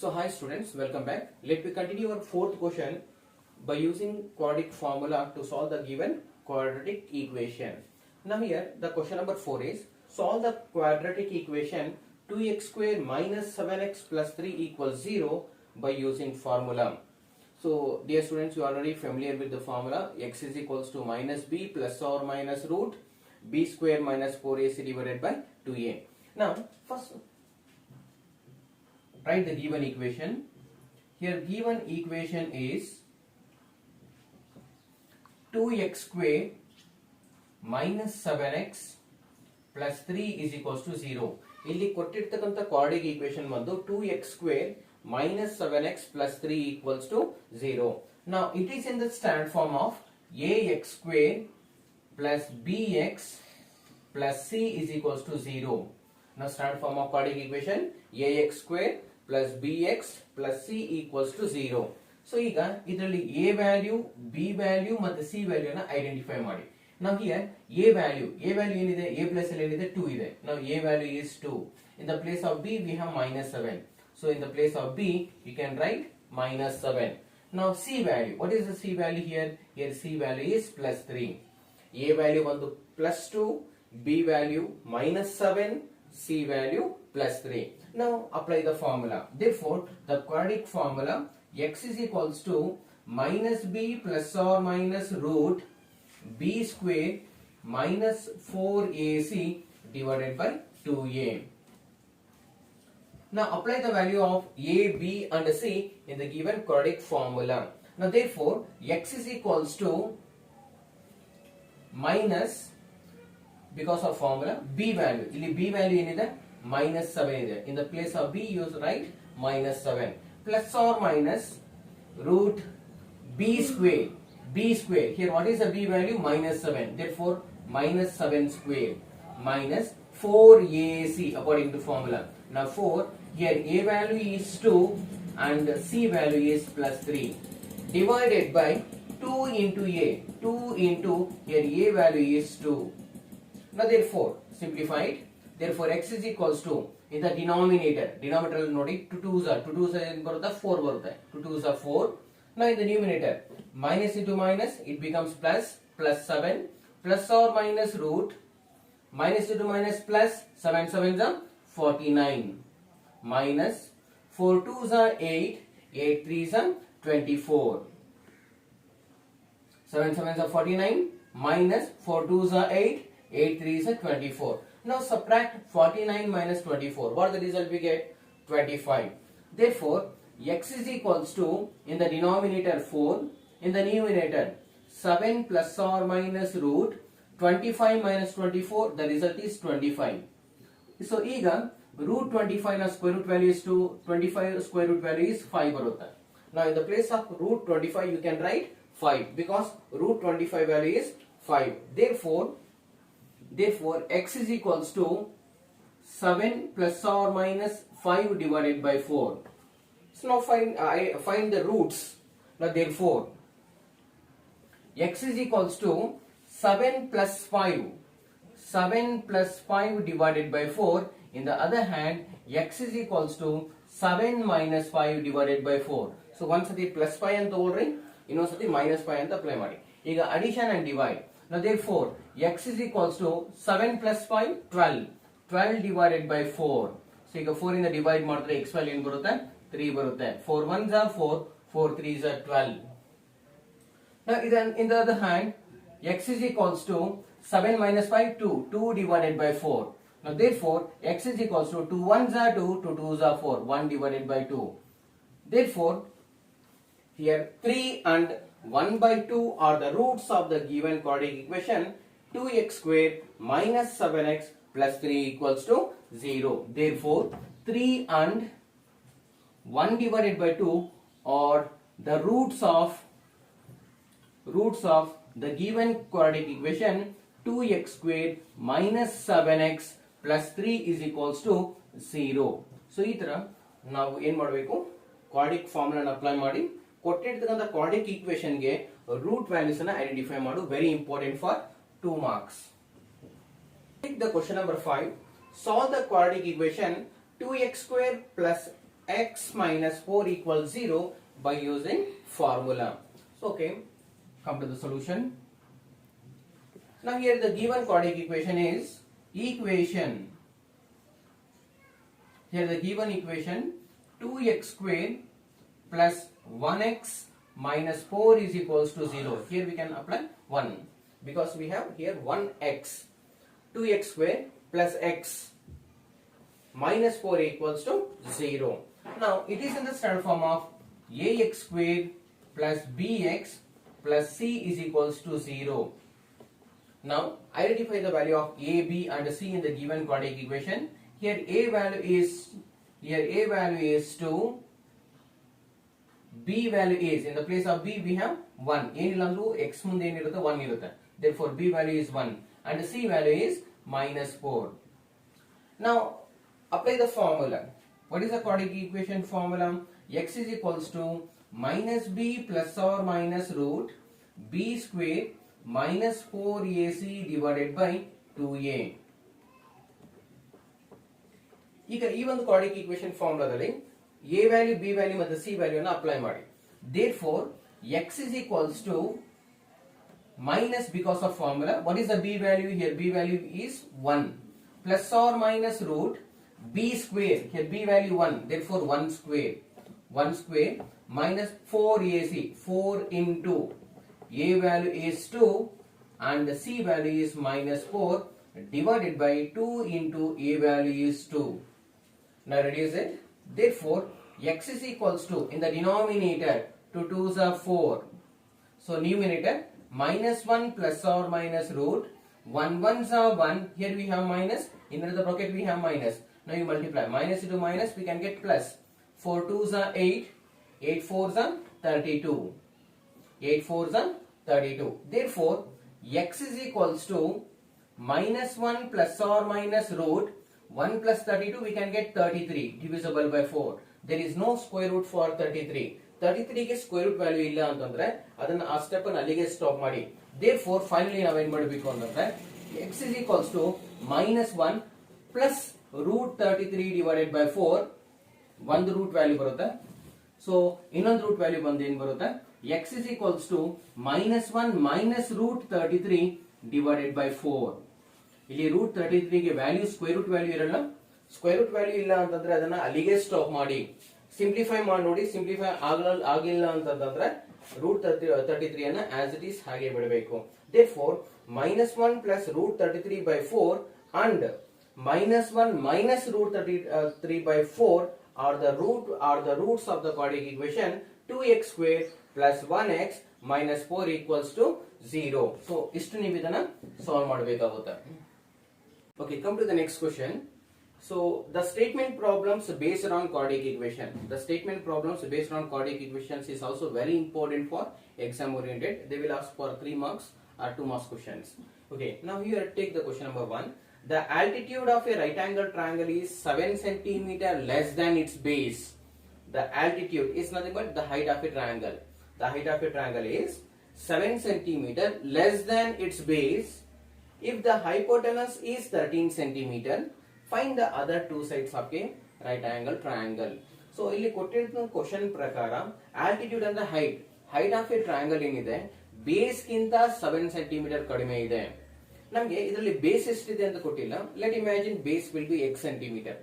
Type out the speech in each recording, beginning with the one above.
So hi students, welcome back. Let me continue our fourth question by using quadratic formula to solve the given quadratic equation. Now here the question number 4 is solve the quadratic equation 2x square minus 7x plus 3 equals 0 by using formula. So dear students, you are already familiar with the formula. X is equals to minus b plus or minus root b square minus 4ac divided by 2a. Now first write the given equation. Here given equation is 2x square minus 7x plus 3 is equals to 0. ಇಲ್ಲಿ ಕೊಟ್ಟಿರ್ತಕ್ಕಂಥ quadratic equation ಬಂದು 2x square minus 7x plus 3 equals to 0. Now it is in the standard form of ax square plus bx plus c is equals to 0. Now standard form of quadratic equation ax square plus bx plus c equals to 0. So ಈಗ ಇದರಲ್ಲಿ a value, b value ಮತ್ತು c value ನ identify ಮಾಡಿ. Now here a value ಏನಿದೆ, a place ಅಲ್ಲಿ ಏನಿದೆ 2 ಇದೆ. Now a value is 2. In the place of b we have minus 7. So in the place of b you can write minus 7. Now c value, what is the c value here? Here c value is plus 3. A value ಬಂದು plus 2, b value minus 7, c value plus 3. Now apply the formula. Therefore the quadratic formula x is equals to minus b plus or minus root b square minus 4ac divided by 2a. Now apply the value of a, b and c in the given quadratic formula. Now therefore x is equals to minus, because of formula, b value. ಇಲ್ಲಿ b value ಏನಿದೆ minus 7 ಇದೆ. In the place of b you write minus 7 plus or minus root b square. B square, here what is the b value? Minus 7. Therefore minus 7 square minus 4ac according to formula. Now 4, here a value is 2 and c value is plus 3 divided by 2 into a. 2 into, here a value is 2. Now therefore simplified. Therefore x is equals to, in the denominator ನೋಡಿ 2 2s are ಏನು ಬರುತ್ತೆ 4 ಬರುತ್ತೆ. 2 2s are 4. Now in the numerator minus into minus it becomes plus, plus 7 plus or minus root minus into minus plus 7 7s are 49 minus 4 2s are 8, 8 3s are 24. 7 7s are 49 minus 4 2s are 8, 8 3s are 24. Now subtract 49 minus 24. What the result we get? 25. Therefore x is equals to, in the denominator 4, in the numerator 7 plus or minus root 25 minus 24, the result is 25. So ಈಗ root 25 na square root value is 2, 25 square root value is 5 ಬರುತ್ತೆ. Now in the place of root 25 you can write 5 because root 25 value is 5. Therefore x is equals to 7 plus or minus 5 divided by 4. So now find the roots. Now therefore x is equals to 7 plus 5. 7 plus 5 divided by 4. In the other hand x is equals to 7 minus 5 divided by 4. So once the plus 5 ಅಂತ ತಗೊಳ್ರಿ, ಇನ್ನೊಂದು ಸತಿ minus 5 ಅಂತ apply ಮಾಡಿ. ಈಗ addition and divide. Now therefore x is equals to 7 plus 5 12. 12 divided by 4. So ಈಗ 4 ಇಂದ divide ಮಾಡಿದ್ರೆ x value ಏನು ಬರುತ್ತೆ? 3 ಬರುತ್ತೆ. 4 1s are 4, 4 3s are 12. Now in the other hand x is equals to 7 minus 5 2, 2 divided by 4. Now therefore x is equals to 2 1s are 2, 2 2s are 4, 1 divided by 2. Therefore here 3 and 1 by 2 are the roots of the given quadratic equation 2x square minus 7x plus 3 equals to 0. Therefore 3 and 1 divided by 2 are the roots of the given quadratic equation 2x square minus 7x plus 3 is equals to 0. So ಈ ತರ ನಾವು ಏನು ಮಾಡಬೇಕು, quadratic formula ನ apply ಮಾಡಿ ಕೊಟ್ಟಿರ್ತಕ್ಕಂಥ quadratic equation ಗೆ root values ಅನ್ನು ಐಡೆಂಟಿಫೈ ಮಾಡು. Very important for 2 marks. Take the question number 5. Solve the quadratic equation 2x square plus x minus 4 equals 0 by using formula. So okay, come to the solution. Now here the given quadratic equation is equation. Here the given equation 2x squared plus 1x minus 4 is equals to 0. Here we can apply 1 because we have here 1x. 2x squared plus x minus 4 equals to 0. Now it is in the standard form of ax squared plus bx plus c is equals to 0. Now identify the value of a, b and c in the given quadratic equation. Here a value is 2, b value is, in the place of b we have 1. X munde enirutte 1 irutte. Therefore b value is 1 and c value is minus 4. Now apply the formula. What is the quadratic equation formula? X is equals to minus b plus or minus root b square minus 4ac divided by 2a. ಈಗ ಈ ಒಂದು quadratic equation ಫಾರ್ಮುಲಾದಲ್ಲಿ a value, b value ಮತ್ತು c value ಅನ್ನು apply ಮಾಡಿ. Therefore x is equals to minus, because of formula, what is the b value here? B value is 1 plus or minus root b square, here b value 1, therefore 1 square minus 4ac, 4 into a value is 2 and the c value is minus 4 divided by 2 into a value is 2. Now reduce it. Therefore x is equals to, in the denominator 2 2s are 4, so numerator minus 1 plus or minus root 1 1s are 1, here we have minus, in the bracket we have minus. Now you multiply minus into minus, we can get plus. 4 2s are 8, 8 4s are 32, 8 4s are 32. Therefore x is equals to minus 1 plus or minus root 1 plus 32, we can get 33 divisible by 4. There is no square root for 33. 33 ಗೆ square root value ಇಲ್ಲ ಅಂತಂದ್ರೆ ಅದನ್ನ ಆ step ಅನ್ನು ಅಲ್ಲಿಗೆ stop ಮಾಡಿ. Therefore finally ನಾವು ಏನು ಮಾಡಬೇಕು ಅಂತಂದ್ರೆ x is equals to minus 1 plus root 33 divided by 4, ಒಂದು ರೂಟ್ ವ್ಯಾಲ್ಯೂ ಬರುತ್ತೆ. ಸೊ ಇನ್ನೊಂದು ರೂಟ್ ವ್ಯಾಲ್ಯೂ ಬಂದು ಏನು ಬರುತ್ತೆ, x is equals to minus 1 minus root 33 divided by 4. ಇಲ್ಲಿ ರೂಟ್ 33 ಗೆ ವ್ಯಾಲ್ಯೂ ಸ್ಕ್ವೇರ್ ರೂಟ್ ವ್ಯಾಲ್ಯೂ ಇರಲ್ಲ. ಸ್ಕ್ವೇರ್ ರೂಟ್ ವ್ಯಾಲ್ಯೂ ಇಲ್ಲ ಅಂತಂದ್ರೆ ಅದನ್ನ ಅಲ್ಲಿಗೆ ಸ್ಟಾಪ್ ಮಾಡಿ, ಸಿಂಪ್ಲಿಫೈ ಮಾಡಿ ನೋಡಿ. ಸಿಂಪ್ಲಿಫೈ ಆಗಿಲ್ಲ ಅಂತಂದ್ರೆ ರೂಟ್ 33 ಅನ್ನ ಆಸ್ ಇಟ್ ಈಸ್ ಹಾಗೆ ಬಿಡಬೇಕು. therefore minus 1 plus root 33 by 4 and minus 1 minus root 33 by 4 are the roots of the quadratic equation 2x square plus 1x minus 4 equals to 0. so ಇಷ್ಟು ನೀವು ಇದನ್ನ ಸಾಲ್ವ್ ಮಾಡಬೇಕಾಗುತ್ತೆ. Okay, come to the next question. So the statement problems based on quadratic equation. The statement problems based on quadratic equations is also very important for exam oriented. They will ask for 3 marks or 2 marks questions. Okay, now here take the question number 1. The altitude of a right angle triangle is 7 cm less than its base. The altitude is nothing but the height of a triangle. The height of a triangle is 7 cm less than its base. If the hypotenuse is 13 cm, find the other two sides of a right angle triangle. So ಇಲ್ಲಿ ಕೊಟ್ಟಿರೋ question ಪ್ರಕಾರ altitude and the height of a triangle ಏನಿದೆ base ಗಿಂತ 7 cm ಕಡಿಮೆ ಇದೆ. ನಮಗೆ ಇದರಲ್ಲಿ base ಎಷ್ಟಿದೆ ಅಂತ ಕೊಟ್ಟಿಲ್ಲ. Let imagine base will be x centimetre.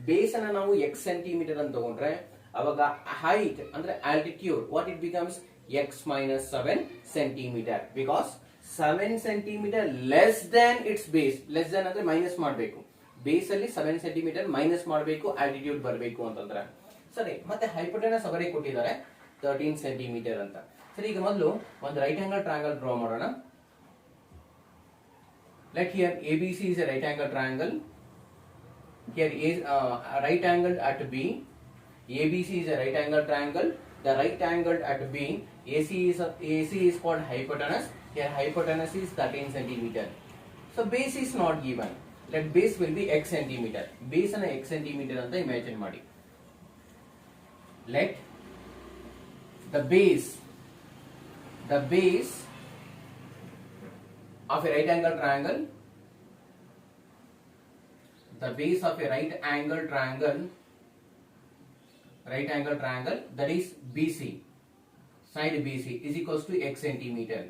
Base ಅನ್ನ ನಾವು x ಸೆಂಟಿಮೀಟರ್ ಅಂತ ತಗೊಂಡ್ರೆ ಅವಾಗ ಹೈಟ್ ಅಂದ್ರೆ altitude what it becomes x minus 7 centimeter, because 7 centimeter less than its base. less than ಅಂದ್ರೆ ಮೈನಸ್ ಮಾಡಬೇಕು, ಬೇಸ್ ಅಲ್ಲಿ 7 ಸೆಂಟಿಮೀಟರ್ ಮೈನಸ್ ಮಾಡಬೇಕು, ಆಲ್ಟಿಟ್ಯೂಡ್ ಬರಬೇಕು ಅಂತಂದ್ರೆ ಸರಿ. ಮತ್ತೆ ಹೈಪೋಟೆನಸ್ ಅವರೇ ಕೊಟ್ಟಿದ್ದಾರೆ 13 ಸೆಂಟಿಮೀಟರ್ ಅಂತ. ಸರಿ, ಈಗ ಮೊದಲು ಒಂದು ರೈಟ್ ಆಂಗಲ್ ಟ್ರಯಾಂಗಲ್ ಡ್ರಾ ಮಾಡೋಣ. Let here ABC is a right angle triangle. Here is right angle at B. ABC is a right angle triangle. The right angle at B, AC is called hypotenuse. Here hypotenuse is 13 centimeter. So base is not given. Let base will be x centimeter. Base ಅನ್ನು x centimeter ಅಂತ imagine ಮಾಡಿ. Let the base of a right angle triangle, the base of a right angle triangle right angle triangle, that is BC, side BC is equals to x centimeter.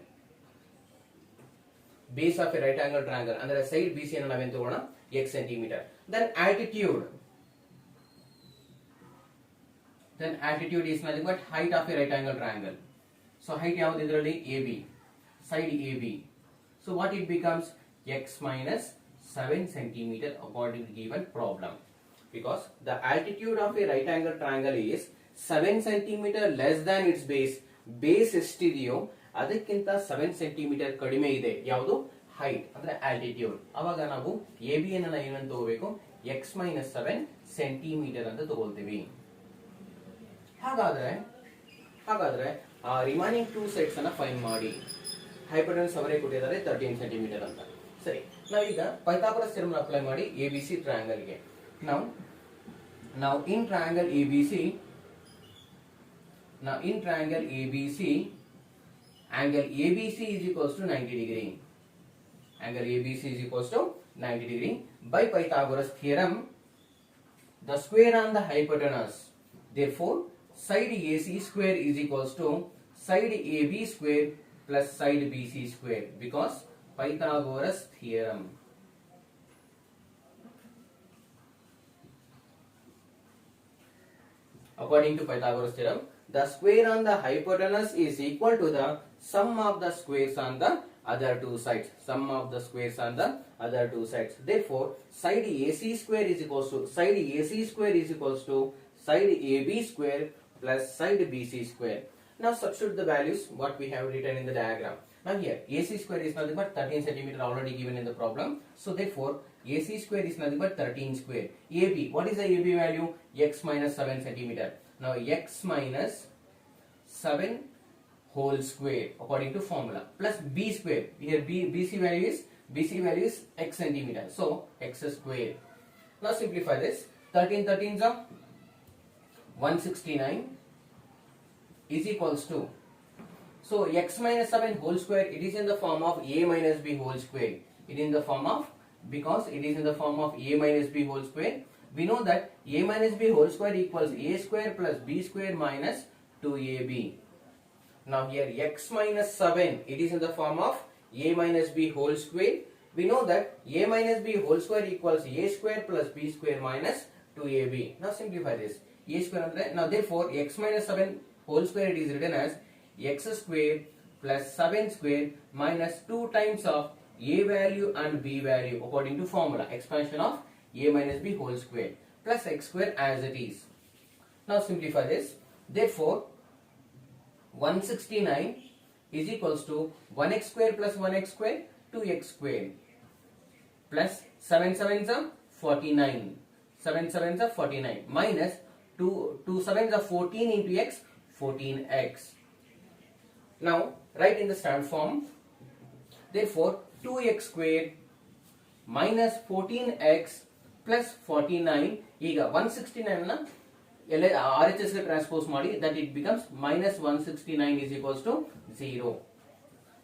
Base of a right angle triangle ಅಂದ್ರೆ side BC ಅನ್ನು ನಾವೇನು ತಗೋಣ x centimeter. Then altitude is nothing but height of a right angle triangle. So height ಯಾವುದು ಇದರಲ್ಲಿ AB, side AB. So what it becomes, x minus 7 centimeter according to given problem, because the altitude of a right angle triangle is 7 centimeter less than its base. Base ಎಷ್ಟಿದೆಯೋ ಅದಕ್ಕಿಂತ 7 centimetre ಕಡಿಮೆ ಇದೆ ಯಾವುದು height ಅಂದ್ರೆ altitude. ಅವಾಗ ನಾವು AB ಅನ್ನು ಏನಂತ ತಗೋಬೇಕು, x minus 7 ಸೆಂಟಿಮೀಟರ್ ಅಂತ ತಗೊಳ್ತೀವಿ. ಹಾಗಾದ್ರೆ ರಿಮೈನಿಂಗ್ 2 ಸೈಡ್ಸ್ ಅನ್ನ ಫೈಂಡ್ ಮಾಡಿ. ಹೈಪೋಟೆನಸ್ ಅವರೇ ಕೊಟ್ಟಿದ್ದಾರೆ 13 ಸೆಂಟಿಮೀಟರ್ ಅಂತ. ಸರಿ, ನಾವೀಗ ಪೈಥಾಗರಸ್ ಥಿಯರಂ ಅಪ್ಲೈ ಮಾಡಿ ABC ಟ್ರಯಾಂಗಲ್ ಗೆ. Now in triangle ABC, angle ABC is equals to 90 degree. Angle ABC is equals to 90 degree. By Pythagoras theorem, the square on the hypotenuse. Therefore, side AC square is equals to side AB square plus side BC square, because Pythagoras theorem. According to Pythagoras theorem, the square on the hypotenuse is equal to the sum of the squares on the other two sides. Therefore, side AC square is equals to side AB square plus side BC square. Now substitute the values what we have written in the diagram. Now here AC square is nothing but 13 centimeter already given in the problem. So therefore AC square is nothing but 13 square. AB, what is the AB value? X minus 7 centimeter. Now x minus 7 whole square according to formula plus B square. Here BC value is x centimeter. So x square. Now simplify this. 13 13s are 169 is equals to, so x minus 7 whole square, it is in the form of a minus b whole square. Because it is in the form of a minus b whole square, we know that a minus b whole square equals a square plus b square minus 2ab. Now here x minus 7, it is in the form of a minus b whole square. We know that a minus b whole square equals a square plus b square minus 2ab. Now simplify this. A square andre, now therefore x minus 7 whole square, it is written as x square plus 7 square minus 2 times of a value and b value according to formula, expansion of a minus b whole square plus x square as it is. Now simplify this. Therefore 169 is equals to 1x square plus 1x square 2x square plus 7 7s are 49 minus 2 7s are 14 into x, 14x. Now write in the standard form. Therefore 2x square minus 14x plus 49. ಈಗ 169 ನ RHS ಗೆ transpose ಮಾಡಿ, that it becomes minus 169 is equals to 0.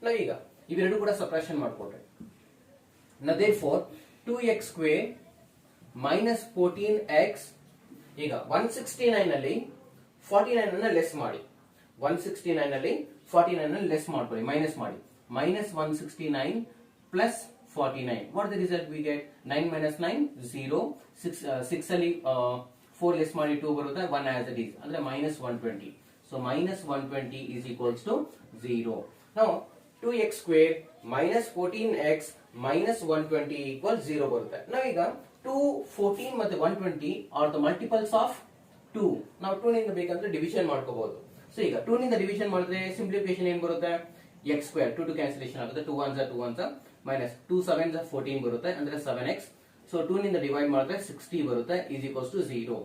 now ಈಗ ಇವೆರಡು ಕೂಡ subtraction ಮಾಡ್ಕೊಳ್ರಿ. now therefore 2x square minus 14x, ಈಗ 169 ನಲ್ಲಿ 49 ಅನ್ನು ಲೆಸ್ ಮಾಡಿ, 169 ನಲ್ಲಿ 49 ಅನ್ನು ಲೆಸ್ ಮಾಡ್ಕೊಳ್ಳಿ, ಮೈನಸ್ ಮಾಡಿ, minus 169 plus 49. what is the result we get? 9 minus 9 0. 6 ಅಲ್ಲಿ 4 ಲೆಸ್ ಮಾಡಿ 2 ಬರುತ್ತೆ, 1 as it is ಅಂದ್ರೆ minus 120. so minus 120 is equals to 0. now 2x square minus 14x minus 120 equals 0 ಬರುತ್ತೆ. ನಾವೀಗ 2 14 ಮತ್ತೆ 120 are the multiples of 2. ನಾವು 2 ನಿಂದ ಬೇಕಂದ್ರೆ ಡಿವಿಷನ್ ಮಾಡ್ಕೋಬಹುದು. ಸೊ ಈಗ 2 ನಿಂದ ಡಿವಿಷನ್ ಮಾಡಿದ್ರೆ ಸಿಂಪ್ಲಿಫಿಕೇಶನ್ ಏನು ಬರುತ್ತೆ? x square 2 ಕ್ಯಾನ್ಸಲೇಷನ್ ಆಗುತ್ತೆ, 2 1s are 2 1s minus 2 7s are 14 ಬರುತ್ತೆ ಅಂದ್ರೆ 7x. ಸೊ 2 ನಿಂದ ಡಿವೈಡ್ ಮಾಡಿದ್ರೆ 60 ಬರುತ್ತೆ is equals to 0.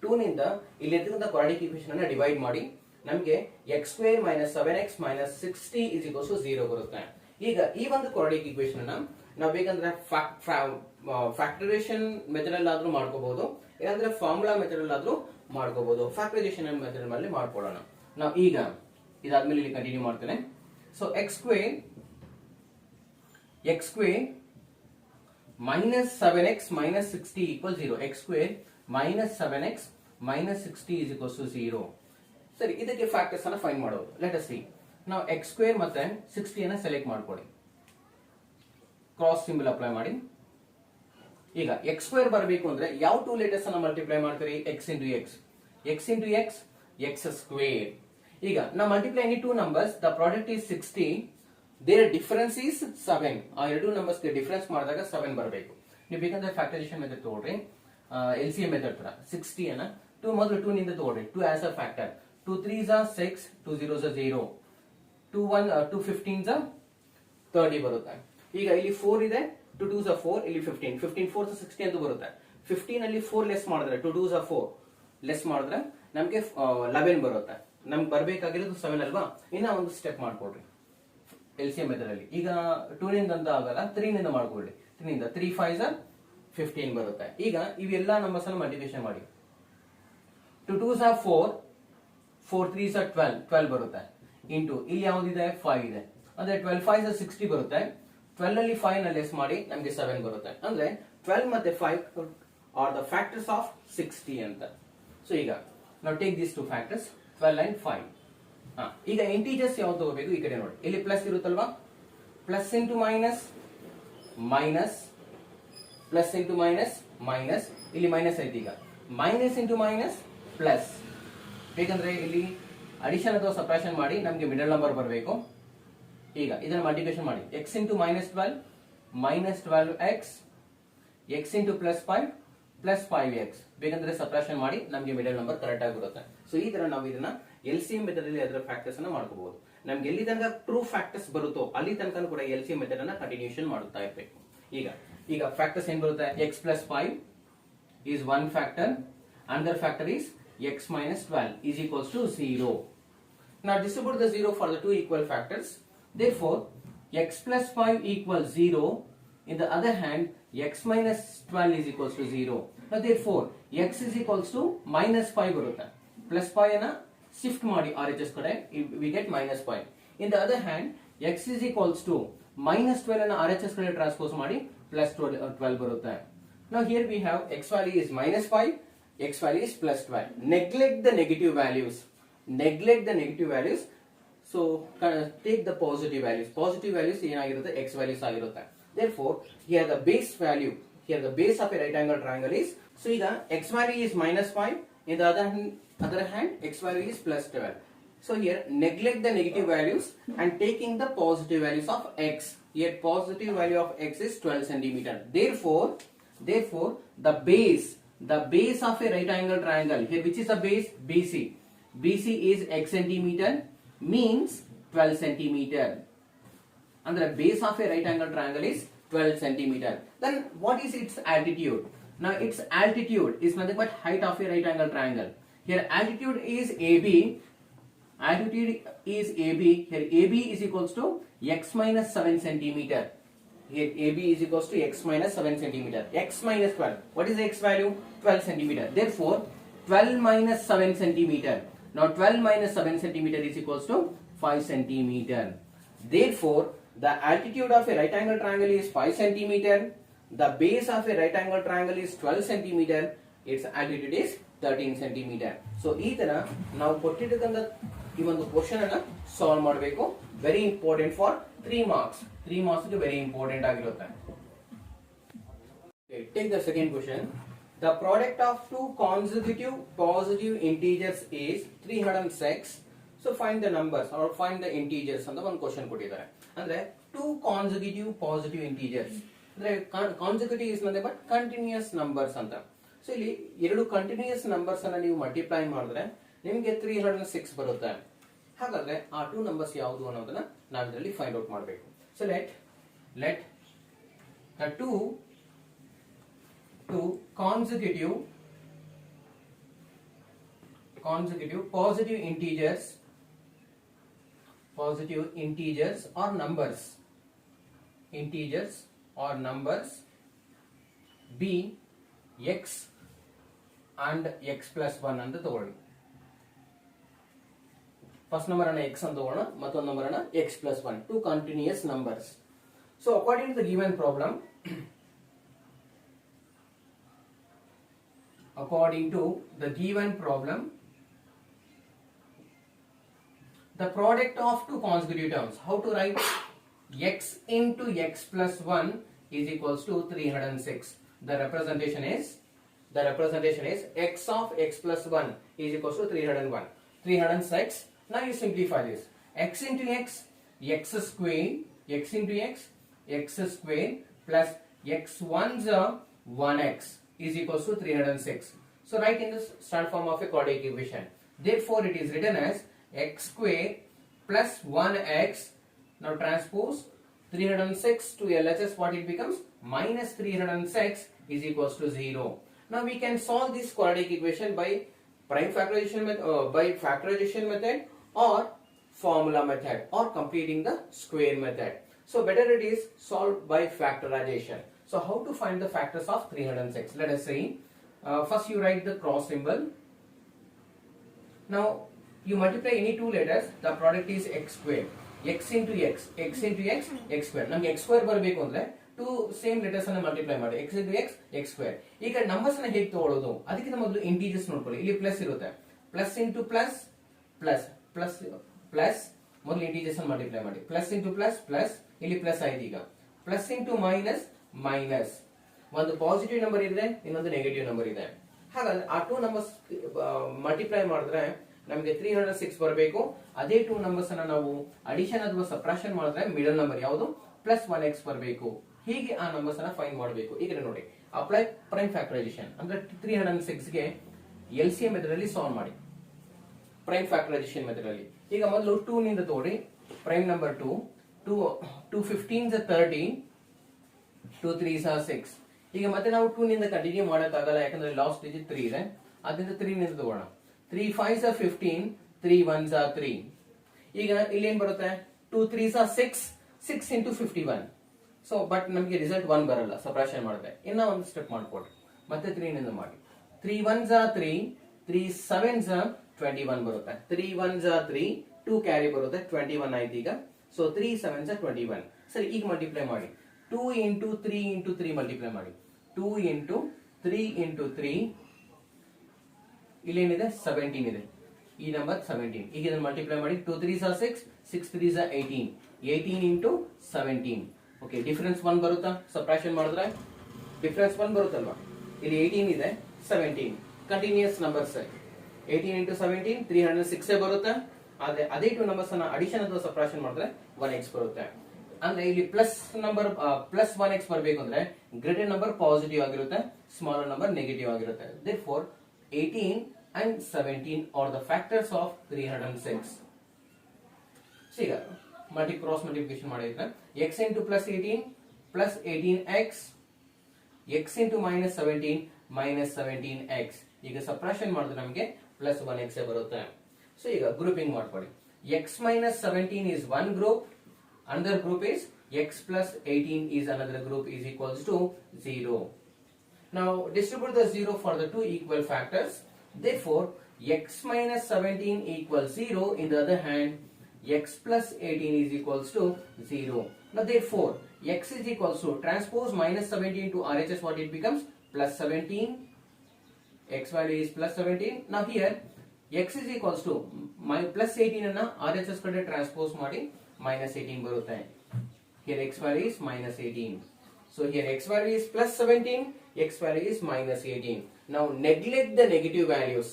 2 ನಿಂದ ಇಲ್ಲಿ ಇರ್ತಕ್ಕಂಥ ಕ್ವಾಡ್ರಾಟಿಕ್ ಈಕ್ವೇಷನ್ ಅನ್ನು ಡಿವೈಡ್ ಮಾಡಿ ನಮಗೆ x square minus 7x minus 60 is equals to 0 ಬರುತ್ತೆ. ಈಗ ಈ ಒಂದು ಕ್ವಾಡ್ರಾಟಿಕ್ ಈಕ್ವೇಷನ್ ಅನ್ನ ನಾವು ಬೇಕಂದ್ರೆ ಫ್ಯಾಕ್ಟರೈಸೇಷನ್ ಮೆಥಡ್ ಅಲ್ಲಿ ಆದ್ರೂ ಮಾಡ್ಕೋಬಹುದು, ಇಲ್ಲಾಂದ್ರೆ ಫಾರ್ಮುಲಾ ಮೆಥಡ್ ಅಲ್ಲಿ ಆದ್ರೂ ಮಾಡ್ಕೋಬಹುದು. ಫ್ಯಾಕ್ಟರೈಸೇಷನ್ ಮೆಥಡ್ ಅಲ್ಲಿ ಮಾಡ್ಕೊಳ್ಳೋಣ. ನಾವು ಈಗ ಇದಾದ್ಮೇಲೆ ಇಲ್ಲಿ ಕಂಟಿನ್ಯೂ ಮಾಡ್ತೇನೆ. So x square minus 7x minus 60 equals 0. x square minus 7x minus 60 is equals to 0. ಸರಿ, ಇದಕ್ಕೆ ಫ್ಯಾಕ್ಟರ್ಸ್ ಅನ್ನ ಫೈಂಡ್ ಮಾಡೋದು. Let us see. ನಾವು x ಸ್ಕ್ವೇರ್ ಮತ್ತೆ 60 ಅನ್ನ ಸೆಲೆಕ್ಟ್ ಮಾಡ್ಕೊಳ್ಳಿ. ಕ್ರಾಸ್ ಸಿಂಬಲ್ ಅಪ್ಲೈ ಮಾಡಿ. ಈಗ x ಸ್ಕ್ವೇರ್ ಬರಬೇಕು ಅಂದ್ರೆ ಯಾವ ಟೂ ಲೆಟರ್ಸ್ ಅನ್ನ ಮಲ್ಟಿಪ್ಲೈ ಮಾಡ್ತೀರಿ? x into x. x into x, x square. ಈಗ ನಾವು multiply any two numbers, the product is 60. Their difference is 7. ಆ ಎರಡು ನಂಬರ್ಸ್ ಗೆ ಡಿಫರೆನ್ಸ್ ಮಾಡಿದಾಗ 7 ಬರಬೇಕು. ನೀವು ಬೇಕಂದ್ರೆ ಫ್ಯಾಕ್ಟರೈಸೇಷನ್ ಮೆಥಡ್ ತಗೊಳ್ರಿ, LCM ಮೆಥಡ್ ತರ 60 ಅನ್ನ 2 ಮೊದಲು 2 ನಿಂದ ತಗೊಳ್ರಿ. 2 as a factor. 2 3s are 6, 2 0s are 0, 2 15s are 30 ಬರುತ್ತೆ. ಈಗ ಇಲ್ಲಿ 4 ಇದೆ, 2 2s are 4, ಇಲ್ಲಿ 15, 15 4s are 60 ಅಂತ ಬರುತ್ತೆ. 15 ಅಲ್ಲಿ 4 ಲೆಸ್ ಮಾಡಿದ್ರೆ 2 2s are 4 ಲೆಸ್ ಮಾಡಿದ್ರೆ ನಮಗೆ 11 ಬರುತ್ತೆ. ನಮ್ಗೆ ಬರ್ಬೇಕಾಗಿರೋದು 7 ಅಲ್ವಾ? ಇನ್ನ ಒಂದು ಸ್ಟೆಪ್ ಮಾಡ್ಕೊಡ್ರಿ LCM ಮೆಥಡ್ ಅಲ್ಲಿ. ಈಗ 2 ನಿಂದ ಅಂತ ಆಗಲ್ಲ, 3 ನಿಂದ ಮಾಡ್ಕೊಳ್ಳಿ. 3 ನಿಂದ 3 5s are 15 ಬರುತ್ತೆ. ಈಗ ಇವೆಲ್ಲ ನಂಬರ್ಸ್ ಅನ್ನು ಮಲ್ಟಿಪ್ಲಿಕೇಶನ್ ಮಾಡಿ. 2 2s are 4, 4 3s are 12 ಬರುತ್ತೆ. ಇಂಟು ಇಲ್ಲಿ ಯಾವ್ದಿದೆ? 5 ಇದೆ. ಅಂದ್ರೆ 12 5s are 60 ಬರುತ್ತೆ. 12 ಅಲ್ಲಿ 5 ನ ಲೆಸ್ ಮಾಡಿ ನಮಗೆ 7 ಬರುತ್ತೆ. ಅಂದ್ರೆ 12 ಮತ್ತೆ 5 ಆರ್ ದ ಫ್ಯಾಕ್ಟರ್ಸ್ ಆಫ್ 60 ಅಂತ. ಸೊ ಈಗ ನಾವು take these two factors 12 and 5. ಈಗ ಇಂಟೀಜರ್ಸ್ ಯಾವ್ದು ತಗೋಬೇಕು? ಈ ಕಡೆ ನೋಡಿ, ಇಲ್ಲಿ ಪ್ಲಸ್ ಇರುತ್ತಲ್ವಾ? Plus into minus, minus plus into minus, minus ಇಲ್ಲಿ ಮೈನಸ್ ಐತಿ. ಈಗ ಮೈನಸ್ ಇಂಟು ಮೈನಸ್ ಪ್ಲಸ್. ಬೇಕಂದ್ರೆ ಇಲ್ಲಿ ಅಡಿಷನ್ ಅಥವಾ ಸಬ್ಟ್ರಾಕ್ಷನ್ ಮಾಡಿ ನಮಗೆ ಮಿಡಲ್ ನಂಬರ್ ಬರಬೇಕು. ಈಗ ಇದನ್ನ ಮಲ್ಟಿಪ್ಲಿಕೇಶನ್ ಮಾಡಿ. x into minus 12 minus 12x, x into plus 5 plus 5x. ಬೇಕಂದ್ರೆ ಸಬ್ಟ್ರಾಕ್ಷನ್ ಮಾಡಿ ನಮಗೆ ಮಿಡಲ್ ನಂಬರ್ ಕರೆಕ್ಟ್ ಆಗಿ ಬರುತ್ತೆ. ಸೊ ಈ ತರ ನಾವು ಇದನ್ನ LCM ಮೆಥಡ್ ಅಲ್ಲಿ ಅದರ ಫ್ಯಾಕ್ಟರ್ಸ್ ಅನ್ನ ಮಾಡ್ಕೋಬಹುದು. ನಮ್ಗೆ ಎಲ್ಲಿ ತನಕ ಟ್ರೂ ಫ್ಯಾಕ್ಟರ್ಸ್ ಬರುತ್ತೋ ಅಲ್ಲಿ ತನಕ ಕೂಡ LCM ಮೆಥಡ್ ಅನ್ನ ಕಂಟಿನ್ಯೂಷನ್ ಮಾಡುತ್ತಾ ಇರಬೇಕು. ಈಗ ಫ್ಯಾಕ್ಟರ್ಸ್ ಏನ್ ಬರುತ್ತೆ? x plus 5 is one factor, another factor is x minus 12 is equals to 0. Now distribute the 0 for the two equal factors. Therefore x plus 5 equals 0. In the other hand, x minus 12 is equals to 0. Now therefore x is equals to minus 5 ಬರುತ್ತೆ. plus 5 ಅನ್ನ shift ಮಾಡಿ RHS ಕಡೆ, we get minus 5. In the other hand, x is equals to minus 12 ಅನ್ನ RHS ಕಡೆ transpose ಮಾಡಿ plus 12 ಬರುತ್ತೆ. Now here we have x value is minus 5, x value is plus 12. Neglect the negative values. Neglect the negative values. So take the positive values. Positive values ಏನಾಗಿರುತ್ತೆ? x values ಆಗಿರುತ್ತೆ. Therefore here the base value, here the base of a right angle triangle is, so ಈಗ x value is minus 5, in the other hand x value is plus 12. So here neglect the negative values and taking the positive values of x. Here positive value of x is 12 centimeter. Therefore the base of a right angle triangle, here which is the base? BC is x centimeter, means 12 centimeter. And the base of a right angle triangle is 12 centimeter. Then what is its altitude? Now its altitude is nothing but height of a right angle triangle. Here altitude is AB. Altitude is AB. Here AB is equals to x minus 7 centimeter. Here AB is equals to x minus 7 centimeter. X minus 12. What is the x value? 12 centimeter. Therefore 12 minus 7 centimeter. Now 12 minus 7 centimeter is equals to 5 centimeter. Therefore the altitude of a right angle triangle is 5 centimeter. The base of a right angle triangle is 12 centimeter. Its altitude is 13 centimeter. So ಈ ತರ ನಾವು ಕೊಟ್ಟಿರ್ತಕ್ಕಂಥ ಈ ಒಂದು question ಅನ್ನ solve ಮಾಡಬೇಕು. Very important for 3 marks. 3 marks ಗೆ very important ಆಗಿರುತ್ತೆ. Take the second question. The product of two consecutive positive integers is 306. So find the numbers or find the integers ಅಂತ ಒಂದು ಕ್ವೆಶ್ಚನ್ ಕೊಟ್ಟಿದ್ದಾರೆ. ಅಂದ್ರೆ two consecutive positive integers. ಅಂದ್ರೆ consecutive is nothing but continuous numbers ಅಂತ. So ಇಲ್ಲಿ ಎರಡು continuous numbers ಅನ್ನ ನೀವು ಮಲ್ಟಿಪ್ಲೈ ಮಾಡಿದ್ರೆ ನಿಮಗೆ 306 ಬರುತ್ತೆ. ಹಾಗಾದ್ರೆ ಆ ಟೂ ನಂಬರ್ಸ್ ಯಾವುದು ಅನ್ನೋದನ್ನ ನಾವು ಇದರಲ್ಲಿ ಫೈಂಡ್ ಔಟ್ ಮಾಡಬೇಕು. So let the two consecutive positive integers or numbers be x and x plus 1 ಅಂತ ತಗೊಳ್ಳಿ. ಫಸ್ಟ್ ನಂಬರ್ ಅನ್ನ x ಅಂತ ತಗೋಣ, ಮತ್ತೊಂದು ನಂಬರ್ ಅನ್ನ x plus 1, two continuous numbers. So according to the given problem, according to the given problem, the product of two consecutive terms. How to write? X into x plus 1 is equals to 306. The representation is x of x plus 1 is equals to 301. 306. Now you simplify this. X into x, x square, x into x, x square plus x1 1x is equals to 306. So write in the standard form of a quadratic equation. Therefore it is written as x square plus 1x. Now transpose 306 to LHS, what it becomes? Minus 306 is equals to 0. Now we can solve this quadratic equation by prime factorization method, or formula method, or completing the square method. So better it is solved by factorization. So how to find the factors of 306? Let us see. First you write the cross symbol. Now you multiply any two letters, the product is x square. X into x, x into x, x square. ನಮಗೆ x square ಬರಬೇಕು ಅಂದ್ರೆ to same letters ಅನ್ನು multiply ಮಾಡಿ, x into x, x square. ಈಗ numbers ಅನ್ನು ಹೇಗೆ ತಗೊಳ್ಳೋದು? ಅದಕ್ಕಿಂತ ಮೊದಲು ಇಂಟಿಜರ್ಸ್ ನೋಡ್ಕೊಳ್ಳಿ. ಇಲ್ಲಿ ಪ್ಲಸ್ ಇರುತ್ತೆ, plus into plus plus plus plus, ಮೊದಲು ಇಂಟಿಜರ್ಸ್ ಅನ್ನು ಮಲ್ಟಿಪ್ಲೈ ಮಾಡಿ. ಪ್ಲಸ್ ಇಂಟು ಪ್ಲಸ್ ಪ್ಲಸ್, ಇಲ್ಲಿ ಪ್ಲಸ್ ಆಯ್ತು. ಈಗ ಪ್ಲಸ್ ಇಂಟು ಮೈನಸ್ ಮೈನಸ್, ಒಂದು ಪಾಸಿಟಿವ್ ನಂಬರ್ ಇದೆ, ಇನ್ನೊಂದು ನೆಗೆಟಿವ್ ನಂಬರ್ ಇದೆ. ಹಾಗಾದ್ರೆ ಆ ಟೂ ನಂಬರ್ಸ್ ಮಲ್ಟಿಪ್ಲೈ ಮಾಡಿದ್ರೆ ನಮಗೆ 306 ಬರಬೇಕು. ಅದೇ ಟೂ ನಂಬರ್ಸ್ ಅನ್ನ ನಾವು ಅಡಿಷನ್ ಅಥವಾ ಸಬ್ಟ್ರಾಕ್ಷನ್ ಮಾಡಿದ್ರೆ ಮಿಡಲ್ ನಂಬರ್ ಯಾವುದು? ಪ್ಲಸ್ 1x ಬರಬೇಕು. ಹೀಗೆ ಆ ನಂಬರ್ಸ್ ಅನ್ನ ಫೈಂಡ್ ಮಾಡಬೇಕು. ಈಗ ನೋಡಿ, ಅಪ್ಲೈ ಪ್ರೈಮ್ ಫ್ಯಾಕ್ಟರೈಸೇಷನ್ ಅಂದ್ರೆ 306 ಗೆ LCM ಮೆಥಡ್ ಅಲ್ಲಿ ಸಾಲ್ವ್ ಮಾಡಿ, ಪ್ರೈಮ್ ಫ್ಯಾಕ್ಟರೈಸೇಷನ್ ಮೆಥಡ್ ಅಲ್ಲಿ. ಈಗ ಮೊದಲು 2 ನಿಂದ ತೋರಿ, ಪ್ರೈಮ್ ನಂಬರ್ 2 15 30, 2 3s are 6. ಈಗ ಮತ್ತೆ ನಾವು 2 ನಿಂದ ಕಂಟಿನ್ಯೂ ಮಾಡೋಕ್ಕಾಗಲ್ಲ, ಯಾಕಂದ್ರೆ ಲಾಸ್ಟ್ ಡಿಜಿಟ್ 3 ಇದೆ. ಅದರಿಂದ 3 ನಿಂದ ತಗೋಣ. 3 5s are 15, 3 1s are 3. ಈಗ ಇಲ್ಲಿ ಏನ್ ಬರುತ್ತೆ? 2 3s are 6, 6 into 51. So but ನಮಗೆ ರಿಸಲ್ಟ್ 1 ಬರಲ್ಲ ಸಬ್ಟ್ರಾಕ್ಷನ್ ಮಾಡಿದ್ರೆ. ಇನ್ನ ಒಂದು ಸ್ಟೆಪ್ ಮಾಡ್ಕೊಡ್ರಿ, ಮತ್ತೆ 3 ನಿಂದ ಮಾಡಿ. 3 1s are 3, 3 7s are 21 ಬರುತ್ತೆ. 3 1s are 3, 2 ಕ್ಯಾರಿ ಬರುತ್ತೆ, 21 ಆಯ್ತು ಈಗ. So 3 7s are 21. ಸರಿ, ಈಗ ಮಲ್ಟಿಪ್ಲೈ ಮಾಡಿ. 2 into 3 into 3 ಮಲ್ಟಿಪ್ಲೈ ಮಾಡಿ. 2 into 3 into 3, ಇಲ್ಲೇನಿದೆ? 17 ಇದೆ. ಈ ನಂಬರ್ 17. ಈಗ ಇದನ್ನು ಮಲ್ಟಿಪ್ಲೈ ಮಾಡಿ. 2 3s are 6, 6 3s are 18, 18 into 17. Okay, difference 1 ಬರುತ್ತಾ? ಸಬ್ಟ್ರಾಕ್ಷನ್ ಮಾಡಿದ್ರೆ ಡಿಫರೆನ್ಸ್ 1 ಬರುತ್ತಲ್ವಾ? ಇಲ್ಲಿ 18 ಇದೆ, 17 ಕಂಟಿನ್ಯೂಸ್ ನಂಬರ್ಸ್. 18 into 17 306 ಬರುತ್ತೆ. ಆದ್ರೆ ಅದೇ ಟೂ ನಂಬರ್ಸ್ ಅನ್ನ ಅಡಿಷನ್ ಅಥವಾ ಸಬ್ಟ್ರಾಕ್ಷನ್ ಮಾಡಿದ್ರೆ 1x ಬರುತ್ತೆ. ಅಂದ್ರೆ ಇಲ್ಲಿ ಪ್ಲಸ್ ನಂಬರ್ ಪ್ಲಸ್ 1x ಬರಬೇಕು ಅಂದ್ರೆ ಗ್ರೇಟರ್ ನಂಬರ್ ಪಾಸಿಟಿವ್ ಆಗಿರುತ್ತೆ, ಸ್ಮಾಲರ್ ನಂಬರ್ ನೆಗೆಟಿವ್ ಆಗಿರುತ್ತೆ. therefore 18 and 17 are the factors of 306. So ಈಗ ಕ್ರಾಸ್ ಮಲ್ಟಿಪ್ಲಿಕೇಶನ್ ಮಾಡಿದ್ರೆ x into plus 18 plus 18x, x into minus 17 minus 17x. ಈಗ ಸಬ್ಟ್ರಾಕ್ಷನ್ ಮಾಡಿದ್ರೆ ನಮಗೆ ಪ್ಲಸ್ 1x ಬರುತ್ತೆ. ಸೊ ಈಗ ಗ್ರೂಪಿಂಗ್ ಮಾಡ್ಕೊಳ್ಳಿ. x minus 17 is one group, another group is x plus 18 is another group, is equals to 0. Now distribute the 0 for the two equal factors. Therefore x minus 17 equals 0. In the other hand, x plus 18 is equals to 0. Now therefore x is equals to transpose minus 17 to RHS, what it becomes? Plus 17. X value is plus 17. Now here x is equals to my plus 18 ಅನ್ನ RHS ಕಡೆ transpose ಮಾಡಿ minus 18 ಬರುತ್ತೆ. Here x value is minus 18. So here x value is plus 17, x value is minus 18. Now neglect the negative values.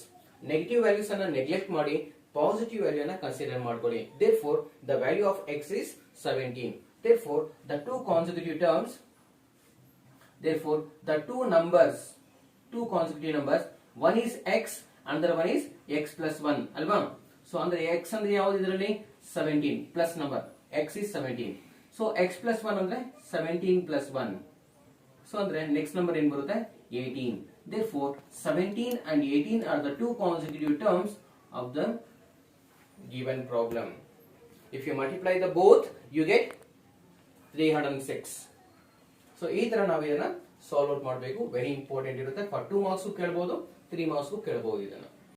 Negative values ಅನ್ನ neglect ಮಾಡಿ positive value ಅನ್ನ consider ಮಾಡ್ಕೊಳ್ಳಿ. Therefore the value of x is 17. Therefore the two consecutive terms, therefore the two consecutive numbers, one is x, another one is x plus 1 ಅಲ್ವಾ? So ಅಂದ್ರೆ x ಅಂದ್ರೆ ಯಾವುದು ಇದರಲ್ಲಿ? 17 plus number, x is 17. So x plus 1 ಅಂದ್ರೆ 17 plus 1. So ಅಂದ್ರೆ next number ಏನ್ ಬರುತ್ತೆ? 18. Therefore 17 and 18 are the two consecutive terms of the given problem. If you multiply the both, you get 306. So ಈ ತರ ನಾವು ಇದನ್ನ ಸಾಲ್ವ್ ಔಟ್ ಮಾಡಬೇಕು. Very important ಇರುತ್ತೆ. ಫಾರ್ 2 ಮಾರ್ಕ್ಸ್ ಕೇಳಬಹುದು, 3 ಮಾರ್ಕ್ಸ್ ಕೇಳಬಹುದು ಇದನ್ನ.